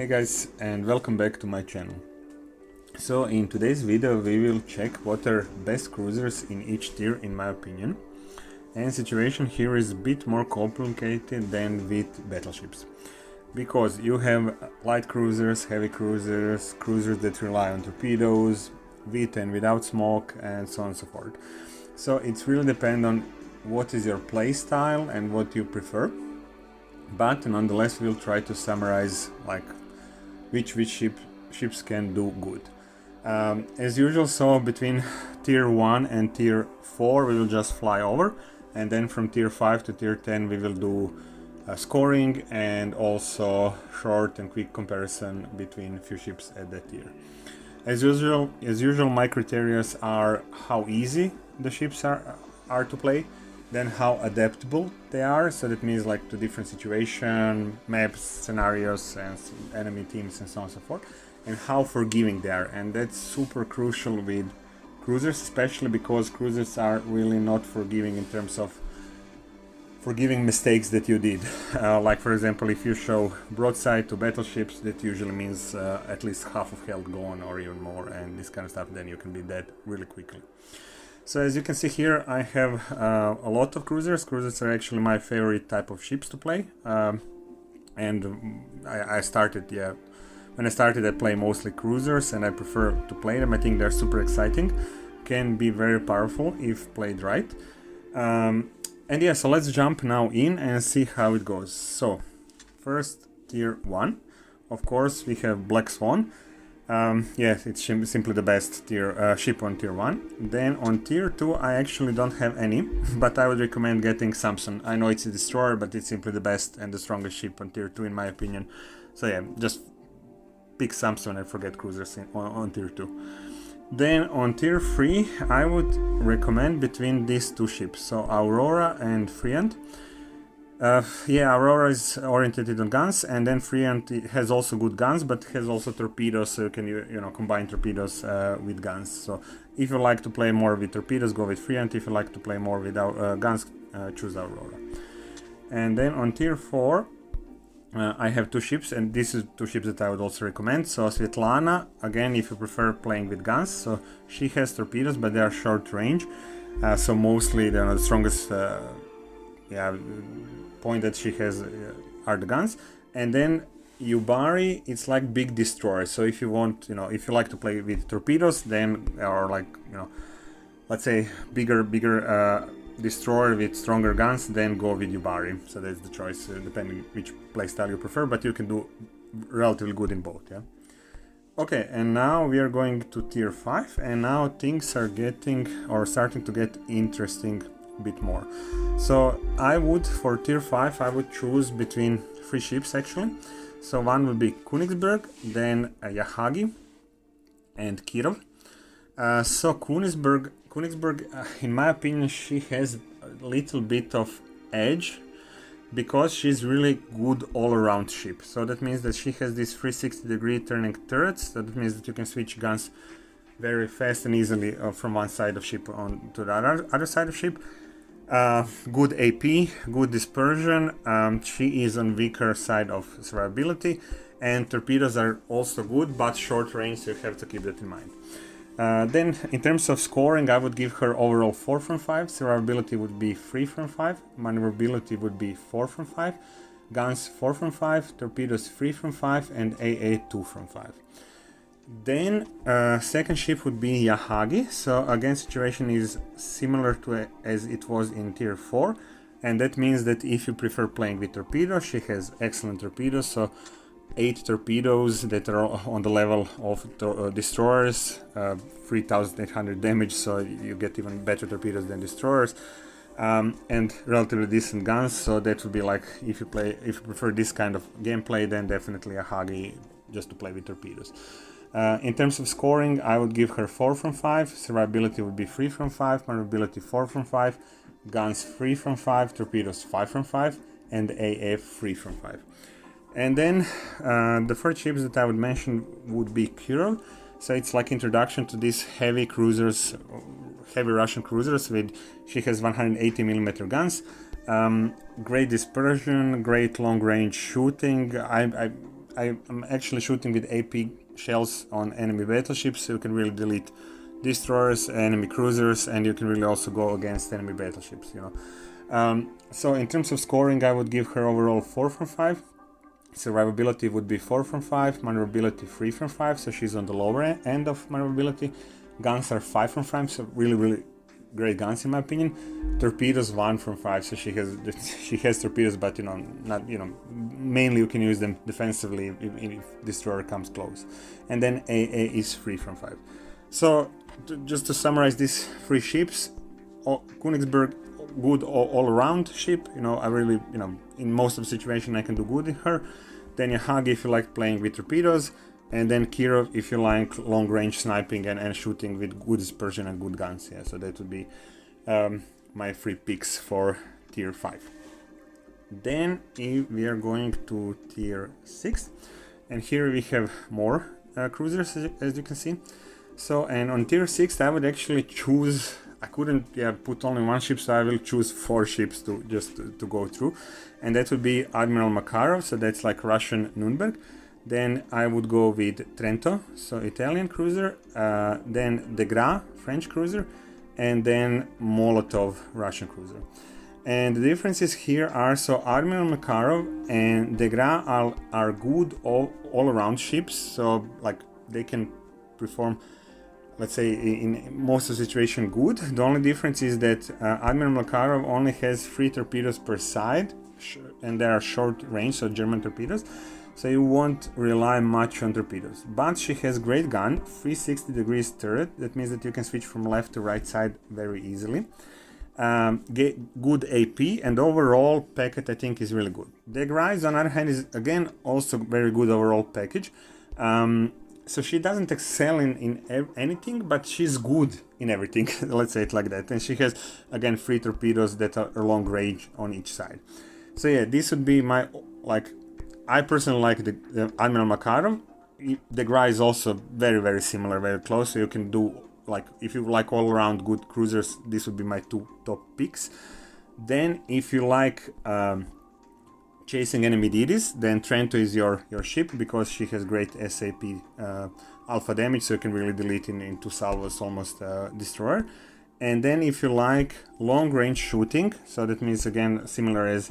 Hey guys, and welcome back to my channel. So in today's video we will check what are best cruisers in each tier in my opinion. And situation here is a bit more complicated than with battleships. Because you have light cruisers, heavy cruisers, cruisers that rely on torpedoes, with and without smoke, and so on and so forth. So it's really depend on what is your play style and what you prefer. But nonetheless we'll try to summarize like which ships can do good. As usual, so between tier 1 and tier 4 we will just fly over, and then from tier 5 to tier 10 we will do scoring and also short and quick comparison between few ships at that tier. As usual my criteria are how easy the ships are to play, then how adaptable they are, so that means like to different situation, maps, scenarios and enemy teams and so on and so forth, and how forgiving they are. And that's super crucial with cruisers, especially because cruisers are really not forgiving in terms of forgiving mistakes that you did. Like for example, if you show broadside to battleships, that usually means at least half of health gone or even more, and this kind of stuff, then you can be dead really quickly. So as you can see here, I have a lot of cruisers. Cruisers are actually my favorite type of ships to play. And I started, when I started I play mostly cruisers and I prefer to play them. I think they're super exciting, can be very powerful if played right. And yeah, so let's jump now in and see how it goes. So first tier 1, of course we have Black Swan. Yes, it's simply the best ship on tier 1. Then on tier 2 I actually don't have any, but I would recommend getting Samson. I know it's a destroyer, but it's simply the best and the strongest ship on tier 2 in my opinion. So yeah, just pick Samson and forget cruisers on tier 2. Then on tier 3 I would recommend between these two ships, so Aurora and Friant. Yeah, Aurora is oriented on guns, and then Friant has also good guns, but has also torpedoes, so you can combine torpedoes with guns. So if you like to play more with torpedoes, go with Friant. If you like to play more without guns, choose Aurora. And then on tier 4 I have two ships, and these are two ships that I would also recommend. So Svetlana, again, if you prefer playing with guns, so she has torpedoes, but they are short range, so mostly they're not the strongest point that she has are the guns. And then Yubari, it's like big destroyer. So if you want, if you like to play with torpedoes, then or like let's say bigger destroyer with stronger guns, then go with Yubari. So that's the choice, depending which playstyle you prefer, but you can do relatively good in both. Yeah. Okay, and now we are going to tier 5, and now things are starting to get interesting bit more. So I would, for tier 5, I would choose between 3 ships actually. So one would be Königsberg, then Yahagi and Kirov. So Königsberg, in my opinion, she has a little bit of edge because she's really good all-around ship. So that means that she has this 360-degree turning turrets. So that means that you can switch guns very fast and easily from one side of ship on to the other side of ship. Good AP, good dispersion. She is on weaker side of survivability, and torpedoes are also good, but short range, so you have to keep that in mind. Then in terms of scoring, I would give her overall 4 from 5, survivability would be 3 from 5, maneuverability would be 4 from 5, guns 4 from 5, torpedoes 3 from 5, and AA 2 from 5. Then second ship would be Yahagi. So again, situation is similar to as it was in tier 4, and that means that if you prefer playing with torpedoes, she has excellent torpedoes, so 8 torpedoes that are on the level of destroyers, 3800 damage, so you get even better torpedoes than destroyers, and relatively decent guns. So that would be like, if you prefer this kind of gameplay, then definitely Yahagi, just to play with torpedoes. In terms of scoring, I would give her 4 from 5, survivability would be 3 from 5, maneuverability 4 from 5, guns 3 from 5, torpedoes 5 from 5, and AA 3 from 5. And then the first ships that I would mention would be Kirov. So it's like introduction to these heavy cruisers, heavy Russian cruisers. She has 180mm guns, great dispersion, great long range shooting. I'm actually shooting with AP shells on enemy battleships, so you can really delete destroyers, enemy cruisers, and you can really also go against enemy battleships, you know. So in terms of scoring, I would give her overall 4 from 5. Survivability would be 4 from 5, maneuverability 3 from 5, so she's on the lower end of maneuverability. Guns are 5 from 5, so really great guns in my opinion. Torpedoes 1 from 5, so she has torpedoes, but you know, not, you know, mainly you can use them defensively if destroyer comes close. And then AA is 3 from 5. So just to summarize these 3 ships, Königsberg, good all around ship, you know, I really, you know, in most of the situation I can do good in her. Then Yahagi if you like playing with torpedoes, and then Kirov if you like long range sniping and shooting with good dispersion and good guns. Yeah, so that would be my 3 picks for tier 5. Then if we are going to tier 6, and here we have more cruisers as you can see. So, and on tier 6 I would actually choose, I couldn't put only 1 ship, so I will choose 4 ships to just to go through, and that would be Admiral Makarov, so that's like Russian Nürnberg. Then I would go with Trento, so Italian cruiser, then De Grasse, French cruiser, and then Molotov, Russian cruiser. And the differences here are, so Admiral Makarov and De Grasse are good all-around ships, so like they can perform, let's say, in most of the situation good. The only difference is that Admiral Makarov only has 3 torpedoes per side, and they are short range, so German torpedoes, so you won't rely much on torpedoes. But she has great gun, 360 degrees turret, that means that you can switch from left to right side very easily. Good AP, and overall packet I think is really good. De Grasse on the other hand is again also very good overall package. So she doesn't excel in anything, but she's good in everything, let's say it like that. And she has, again, 3 torpedoes that are long range on each side. So yeah, this would be my, like, I personally like the Admiral Makarov. De Grasse is also very similar, very close, so you can do, like, if you like all around good cruisers, this would be my 2 top picks. Then if you like chasing enemy DDs, then Trento is your ship, because she has great SAP alpha damage, so you can really delete in 2 salvos almost destroyer. And then if you like long range shooting, so that means again similar as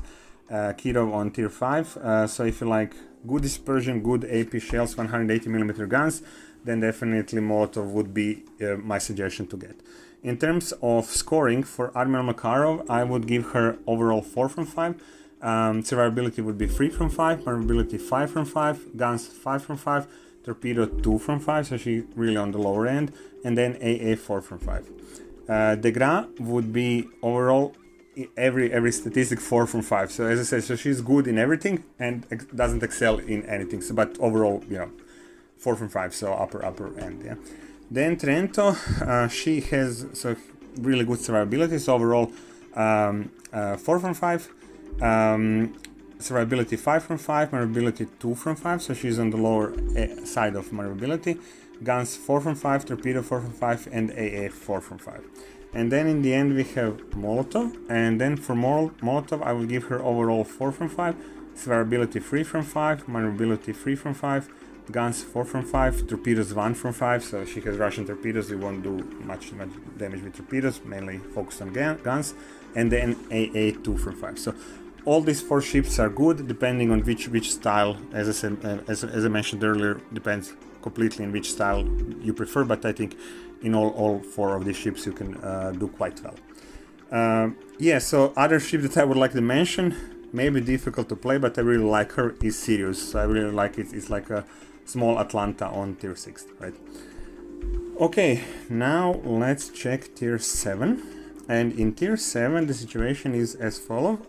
Kirov on tier 5, so if you like good dispersion, good AP shells, 180mm guns, then definitely Molotov would be my suggestion to get. In terms of scoring for Admiral Makarov, I would give her overall 4 from 5. Survivability would be 3 from 5, maneuverability 5 from 5, guns 5 from 5, torpedo 2 from 5, so she's really on the lower end, and then AA 4 from 5. De Grasse would be overall every statistic 4 from 5. So as I said, so she's good in everything and doesn't excel in anything. So, but overall, you know, 4 from 5, so upper end. Yeah. Then Trento, she has so really good survivability. So overall, 4 from 5. Survivability 5 from 5, maneuverability 2 from 5, so she's on the lower side of maneuverability. Guns 4 from 5, torpedo 4 from 5, and AA 4 from 5. And then in the end we have Molotov, and then for Molotov I will give her overall 4 from 5, survivability 3 from 5, maneuverability 3 from 5, guns 4 from 5, torpedoes 1 from 5, so she has Russian torpedoes, you won't do much damage with torpedoes, mainly focused on guns, and then AA 2 from 5. So all these 4 ships are good, depending on which style, as I said, as I mentioned earlier, depends completely in which style you prefer, but I think in all 4 of these ships you can do quite well. Yeah, so other ship that I would like to mention, maybe difficult to play, but I really like her, is Sirius. So I really like it. It's like a small Atlanta on tier 6, right? Okay, now let's check tier 7. And in tier 7 the situation is as follows.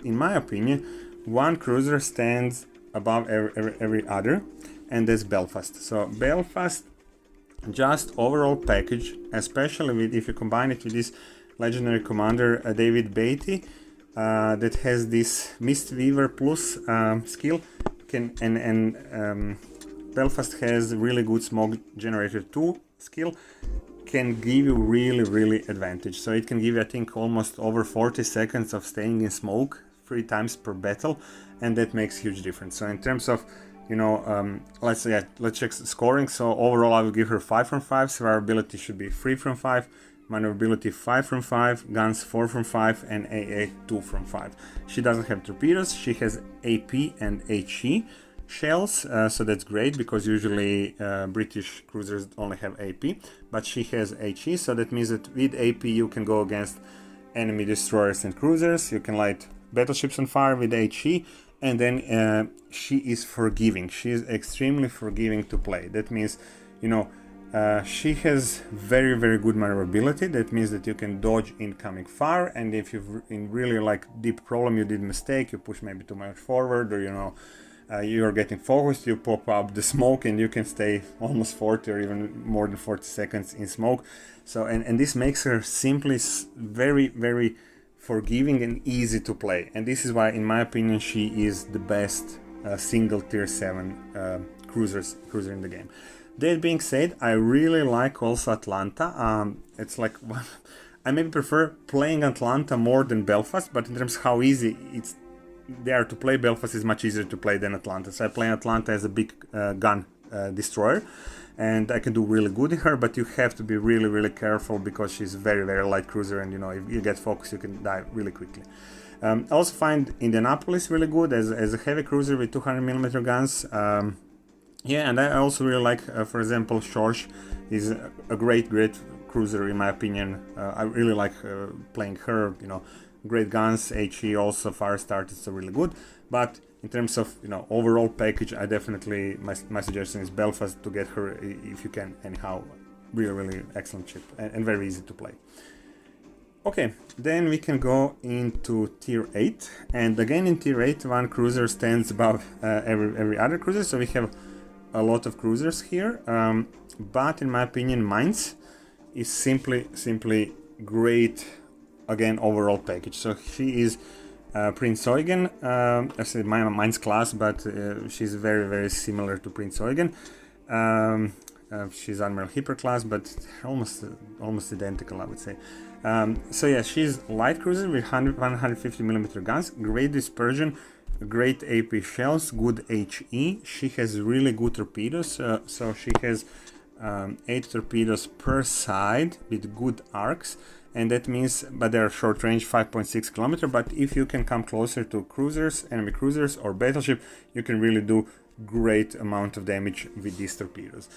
In my opinion, one cruiser stands above every other, and that's Belfast. So Belfast, just overall package, especially with, if you combine it with this legendary commander David Beatty, that has this Mistweaver plus skill, Belfast has really good smoke generator 2 skill, can give you really advantage. So it can give you, I think, almost over 40 seconds of staying in smoke 3 times per battle, and that makes huge difference. So in terms of you know, let's check scoring. So overall I will give her 5 from 5. Survivability should be 3 from 5. Maneuverability 5 from 5, guns 4 from 5, and AA 2 from 5. She doesn't have torpedoes, she has AP and HE shells, so that's great because usually British cruisers only have AP, but she has HE, so that means that with AP you can go against enemy destroyers and cruisers, you can light battleships on fire with HE, and then she is forgiving, she is extremely forgiving to play. That means, you know, she has very, very good maneuverability. That means that you can dodge incoming fire, and if you're in really like deep problem, you did mistake, you push maybe too much forward, or you know, you're getting focused, you pop up the smoke and you can stay almost 40 or even more than 40 seconds in smoke. So and this makes her simply very, very forgiving and easy to play, and this is why in my opinion she is the best single tier 7 cruiser in the game. That being said, I really like also Atlanta. It's like I maybe prefer playing Atlanta more than Belfast, but in terms of how easy it's there to play, Belfast is much easier to play than Atlanta. So I play Atlanta as a big gun destroyer, and I can do really good in her, but you have to be really, really careful because she's very, very light cruiser, and you know, if you get focused you can die really quickly. I also find Indianapolis really good as a heavy cruiser with 200mm guns. Yeah, and I also really like, for example, Schorsch is a great cruiser in my opinion. I really like playing her, you know, great guns, HE also, fire starters, so really good. But in terms of, you know, overall package, I definitely, my suggestion is Belfast to get her if you can, anyhow. Really, really excellent ship and very easy to play. Okay, then we can go into tier 8, and again in tier 8 one cruiser stands above every other cruiser, so we have a lot of cruisers here, but in my opinion Mainz is simply great, again, overall package. So she is Prince Eugen, I said Mainz class, but she's very, very similar to Prince Eugen. She's Admiral Hipper class, but almost identical, I would say. So yeah, she's light cruiser with 150mm guns, great dispersion, great AP shells, good HE. She has really good torpedoes, so she has 8 torpedoes per side with good arcs, and that means, but they're short range, 5.6 kilometer, but if you can come closer to cruisers, enemy cruisers or battleship, you can really do great amount of damage with these torpedoes.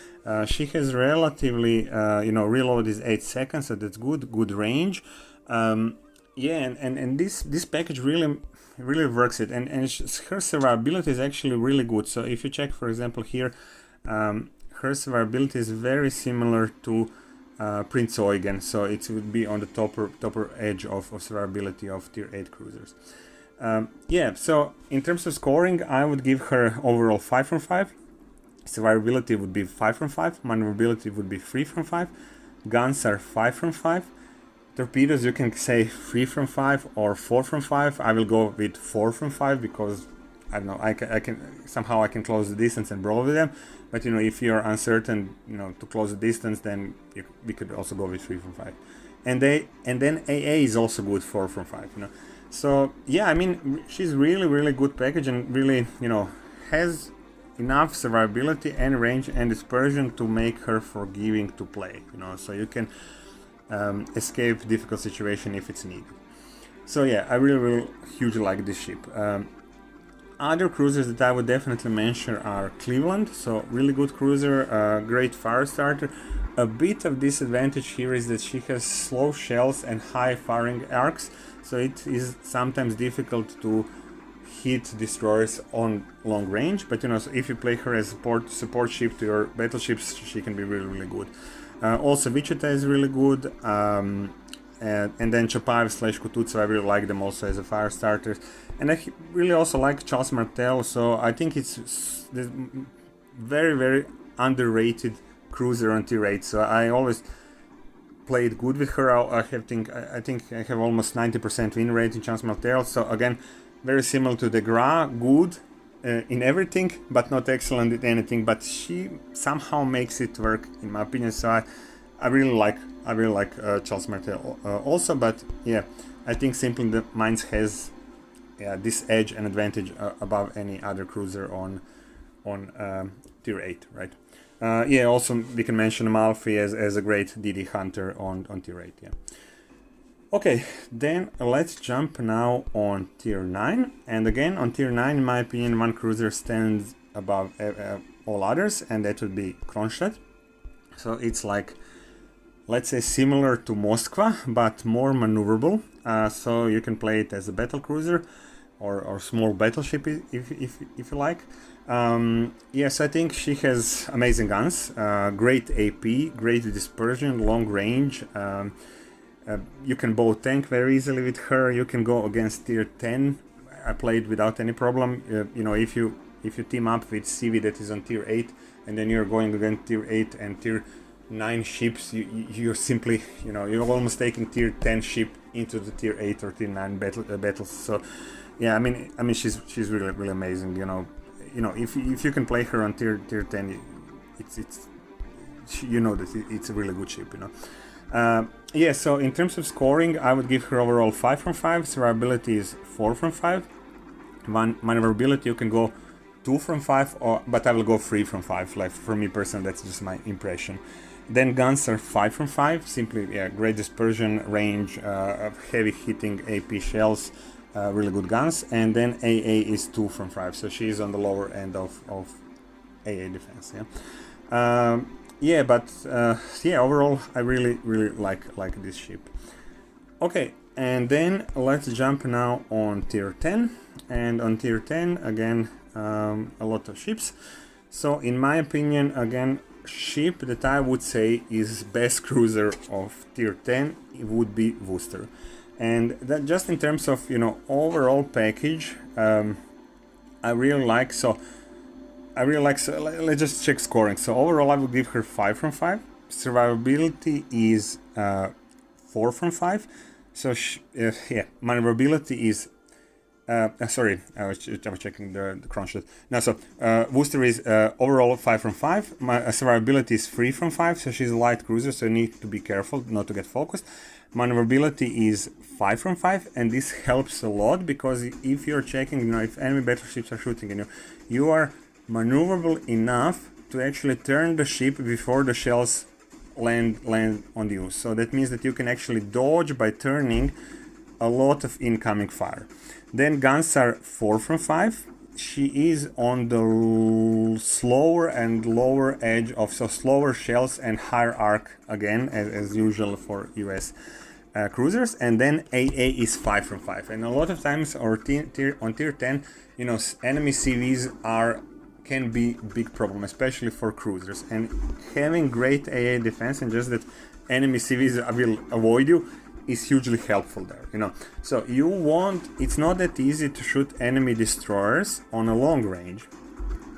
She has relatively, you know, reload is 8 seconds, so that's good range. Yeah, and this package really works it, and her survivability is actually really good. So if you check, for example, here, her survivability is very similar to Prince Eugen, so it would be on the topper edge of survivability of tier 8 cruisers. Yeah, so in terms of scoring, I would give her overall 5 from 5. Survivability would be 5 from 5. Maneuverability would be 3 from 5. Guns are 5 from 5. Torpedoes, you can say 3 from 5 or 4 from 5. I will go with 4 from 5 because I don't know, I can somehow close the distance and brawl with them. But you know, if you're uncertain, you know, to close the distance, then we could also go with 3 from 5. And then AA is also good, 4 from 5. You know, so yeah, I mean, she's really good package, and really, you know, has enough survivability and range and dispersion to make her forgiving to play. You know, so you can escape difficult situation if it's needed. So yeah, I really hugely like this ship. Other cruisers that I would definitely mention are Cleveland, so really good cruiser, great fire starter. A bit of disadvantage here is that she has slow shells and high firing arcs, so it is sometimes difficult to hit destroyers on long range, but you know, so if you play her as support ship to your battleships, she can be really good. Also Wichita is really good, and then Chapayev / Kutuzov, I really like them also as a fire starters. And I really also like Charles Martel, so I think it's the very underrated cruiser on tier 8. So I always played good with her. I think I have almost 90% win rate in Charles Martel. So again, very similar to the Gra, good in everything, but not excellent at anything. But she somehow makes it work, in my opinion. So I really like Charles Martel also. But yeah, I think simply the Mainz has this edge and advantage above any other cruiser on on tier 8, right? Yeah, also we can mention Malfi as a great DD hunter on tier 8, yeah. Okay, then let's jump now on tier 9, and again on tier 9, in my opinion, one cruiser stands above all others, and that would be Kronstadt. So it's like, let's say, similar to Moskva, but more maneuverable. So you can play it as a battle cruiser or small battleship if you like. Yes, I think she has amazing guns, great AP, great dispersion, long range. You can bow tank very easily with her. You can go against tier 10. I played without any problem. You know, if you team up with CV that is on tier 8, and then you're going against tier 8 and tier 9 ships, you're simply, you know, you're almost taking tier 10 ship into the tier 8 or tier 9 battles. So yeah, I mean she's really amazing. You know, if you can play her on tier 10, it's you know that it's a really good ship, you know. Yeah, so in terms of scoring, I would give her overall 5 from 5. Survivability is 4 from 5. Maneuverability, you can go 2 from 5, but I will go 3 from 5. Like, for me personally, that's just my impression. Then guns are 5 from 5. Simply, yeah, great dispersion, range, heavy hitting AP shells, really good guns. And then AA is 2 from 5. So she's on the lower end of AA defense. Yeah. Yeah, but yeah, overall I really like this ship. Okay, and then let's jump now on tier 10, and on tier 10 again a lot of ships. So in my opinion, again, ship that I would say is best cruiser of tier 10, it would be Worcester. And that just in terms of, you know, overall package, I really like. So let's just check scoring. So overall I would give her 5 from 5. Survivability is 4 from 5. So yeah, maneuverability is sorry, I was checking the Kronstadt. No, so Worcester is overall 5 from 5. My survivability is 3 from 5. So she's a light cruiser, so you need to be careful not to get focused. Maneuverability is 5 from 5, and this helps a lot because if you're checking, you know, if enemy battleships are shooting at you, you are maneuverable enough to actually turn the ship before the shells land on you. So that means that you can actually dodge by turning a lot of incoming fire. Then guns are 4 from 5. She is on the slower and lower edge of, so slower shells and higher arc again, as usual for US cruisers. And then AA is 5 from 5. And a lot of times on tier 10, you know, enemy CVs can be big problem, especially for cruisers. And having great AA defense and just that enemy CVs will avoid you is hugely helpful there, you know. So it's not that easy to shoot enemy destroyers on a long range,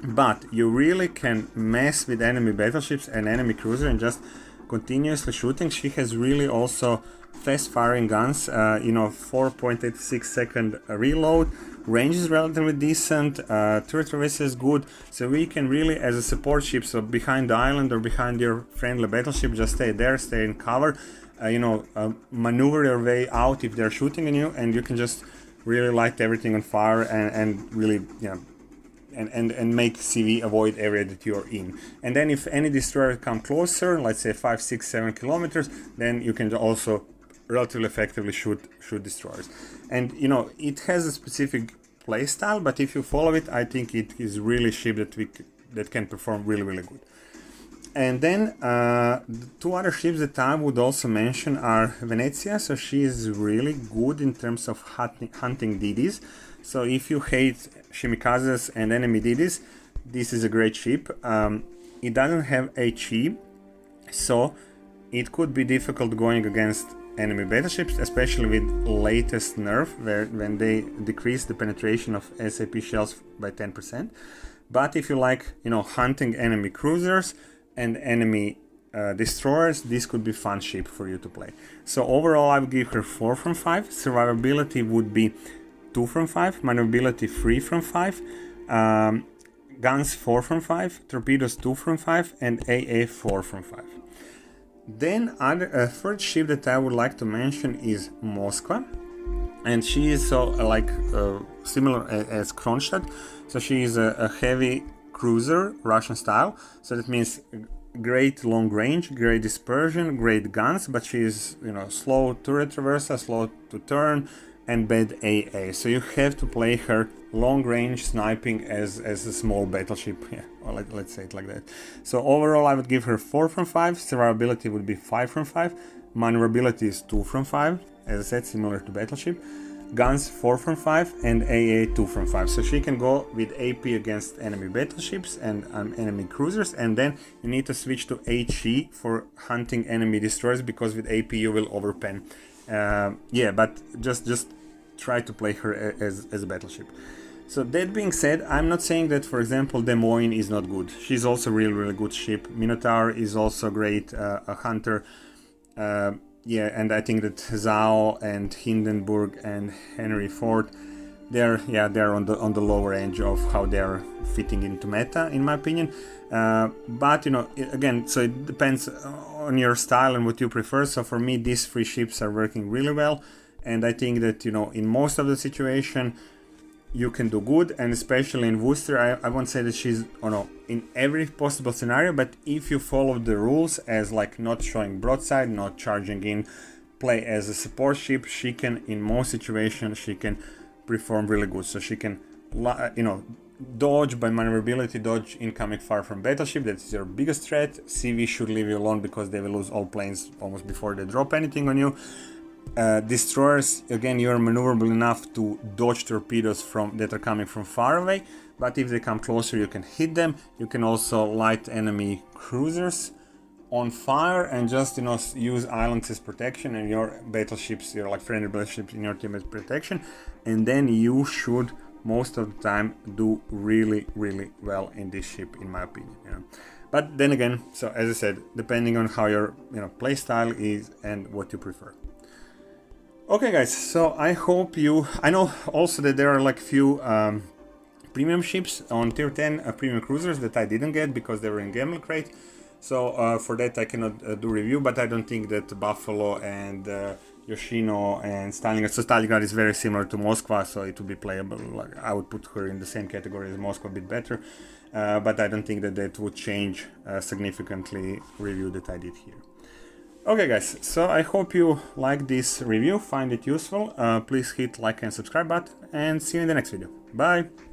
but you really can mess with enemy battleships and enemy cruiser and just continuously shooting. She has really also fast firing guns, you know, 4.86 second reload, range is relatively decent, turret traverse is good, so we can really, as a support ship, so behind the island or behind your friendly battleship, just stay there, stay in cover, you know, maneuver your way out if they're shooting at you, and you can just really light everything on fire and really, you know, and make CV avoid area that you're in. And then if any destroyer come closer, let's say 5, 6, 7 kilometers, then you can also relatively effectively shoot destroyers. And you know, it has a specific play style, but if you follow it, I think it is really a ship that can perform really good. And then the 2 other ships that I would also mention are Venezia. So she is really good in terms of hunting DDs. So if you hate Shimikazes and enemy DDs, this is a great ship. It doesn't have HE, so it could be difficult going against enemy battleships, especially with latest nerf, when they decrease the penetration of SAP shells by 10%. But if you like, you know, hunting enemy cruisers and enemy destroyers, this could be fun ship for you to play. So overall, I would give her 4 from 5. Survivability would be 2 from 5. Maneuverability 3 from 5. Guns 4 from 5. Torpedoes 2 from 5. And AA 4 from 5. Then third ship that I would like to mention is Moskva, and she is so similar as Kronstadt. So she is a heavy cruiser Russian style, so that means great long range, great dispersion, great guns, but she is, you know, slow turret traversal, slow to turn, and bad AA. So you have to play her long range sniping as a small battleship, yeah, or let's say it like that. So overall I would give her 4 from 5, survivability would be 5 from 5, maneuverability is 2 from 5, as I said, similar to battleship. Guns 4 from 5 and AA 2 from 5. So she can go with AP against enemy battleships and enemy cruisers, and then you need to switch to HE for hunting enemy destroyers, because with AP you will overpen. Yeah, but just try to play her as a battleship. So that being said, I'm not saying that, for example, Des Moines is not good. She's also really good ship. Minotaur is also great, a hunter. Yeah, and I think that Zhao and Hindenburg and Henry Ford, they're on the lower range of how they're fitting into meta, in my opinion. But you know, again, so it depends on your style and what you prefer. So for me, these 3 ships are working really well, and I think that, you know, in most of the situation you can do good, and especially in Worcester, I won't say that she's, oh no, in every possible scenario, but if you follow the rules as like not showing broadside, not charging in, play as a support ship, she can, in most situations, she can perform really good. So she can, you know, dodge by maneuverability, dodge incoming fire from battleship, that's your biggest threat. CV should leave you alone because they will lose all planes almost before they drop anything on you. Destroyers, again, you're maneuverable enough to dodge torpedoes that are coming from far away, but if they come closer you can hit them. You can also light enemy cruisers on fire and just, you know, use islands as protection, and your battleships, your like friendly battleships in your team as protection, and then you should most of the time do really well in this ship, in my opinion, you know. But then again, so as I said, depending on how your, you know, play style is and what you prefer. Okay guys, so I hope I know also that there are like few premium ships on tier 10 premium cruisers that I didn't get because they were in Gamble Crate. So for that I cannot do review, but I don't think that Buffalo and Yoshino and Stalingrad, so Stalingrad is very similar to Moskva, so it would be playable. Like, I would put her in the same category as Moscow, a bit better, but I don't think that would change significantly review that I did here. Okay guys, so I hope you like this review, find it useful. Please hit like and subscribe button, and see you in the next video. Bye!